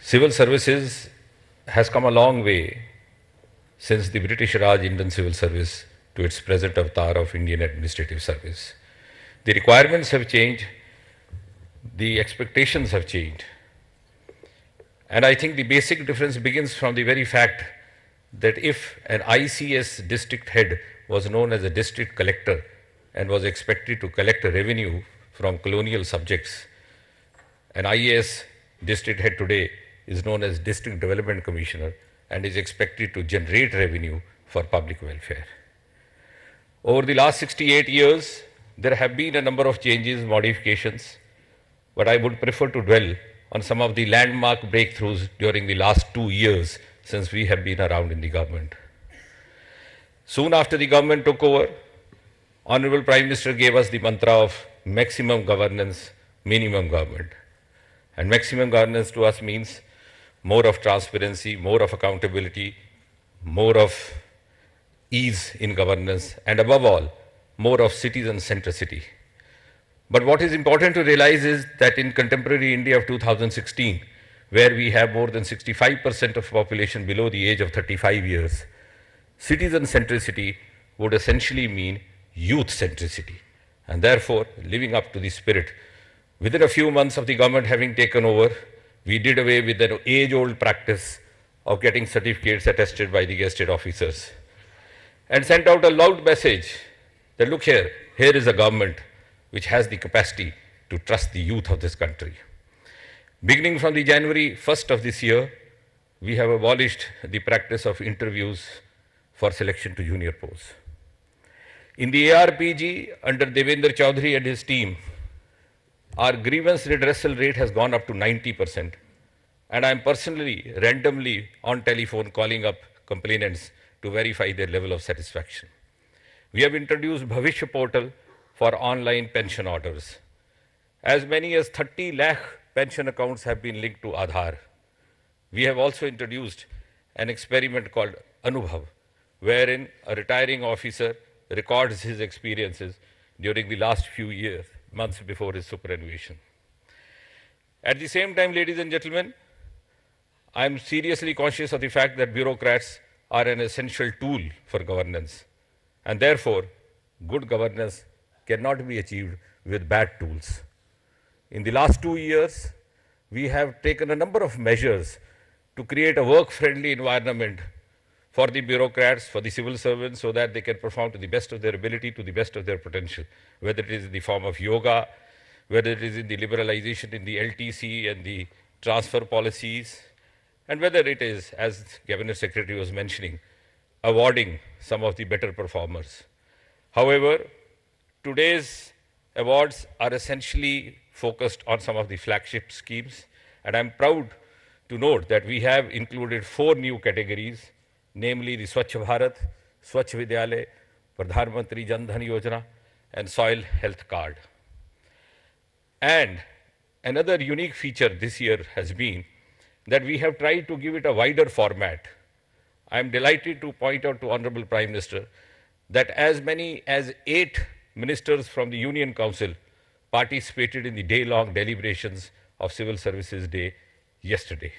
Civil services has come a long way since the British Raj Indian Civil Service to its present avatar of Indian Administrative Service. The requirements have changed, the expectations have changed. And I think the basic difference begins from the very fact that if an ICS district head was known as a district collector and was expected to collect a revenue from colonial subjects, an IAS district head today is known as District Development Commissioner and is expected to generate revenue for public welfare. Over the last 68 years, there have been a number of changes, modifications, but I would prefer to dwell on some of the landmark breakthroughs during the last 2 years since we have been around in the government. Soon after the government took over, Honorable Prime Minister gave us the mantra of maximum governance, minimum government. And maximum governance to us means more of transparency, more of accountability, more of ease in governance, and above all, more of citizen centricity. But what is important to realize is that in contemporary India of 2016, where we have more than 65% of population below the age of 35 years, citizen centricity would essentially mean youth centricity. And therefore, living up to the spirit, within a few months of the government having taken over, we did away with an age-old practice of getting certificates attested by the gazetted officers and sent out a loud message that look here is a government which has the capacity to trust the youth of this country. Beginning from the January 1st of this year, we have abolished the practice of interviews for selection to junior posts. In the ARPG, under Devendra Chaudhary and his team, our grievance redressal rate has gone up to 90%. And I'm personally, randomly on telephone calling up complainants to verify their level of satisfaction. We have introduced Bhavishya Portal for online pension orders. As many as 30 lakh pension accounts have been linked to Aadhaar. We have also introduced an experiment called Anubhav, wherein a retiring officer records his experiences during the last few years, months before his superannuation. At the same time, ladies and gentlemen, I am seriously conscious of the fact that bureaucrats are an essential tool for governance, and therefore, good governance cannot be achieved with bad tools. In the last 2 years, we have taken a number of measures to create a work-friendly environment for the bureaucrats, for the civil servants, so that they can perform to the best of their ability, to the best of their potential, whether it is in the form of yoga, whether it is in the liberalization in the LTC and the transfer policies, and whether it is, as Cabinet Secretary was mentioning, awarding some of the better performers. However, today's awards are essentially focused on some of the flagship schemes, and I'm proud to note that we have included 4 new categories, namely the Swachh Bharat, Swachh Vidyalaya, Pradhan Mantri Jan Dhan Yojana, and Soil Health Card. And another unique feature this year has been that we have tried to give it a wider format. I am delighted to point out to Honorable Prime Minister that as many as 8 ministers from the Union Council participated in the day-long deliberations of Civil Services Day yesterday.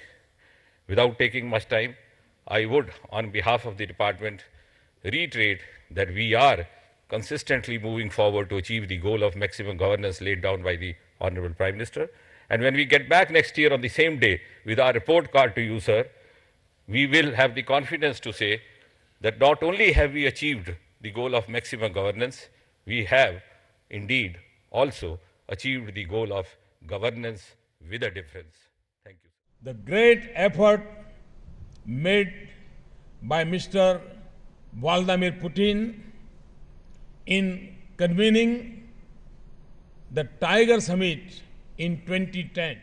Without taking much time, I would, on behalf of the department, reiterate that we are consistently moving forward to achieve the goal of maximum governance laid down by the Honorable Prime Minister. And when we get back next year on the same day with our report card to you, sir, we will have the confidence to say that not only have we achieved the goal of maximum governance, we have indeed also achieved the goal of governance with a difference. Thank you. The great effort made by Mr. Vladimir Putin in convening the Tiger Summit in 2010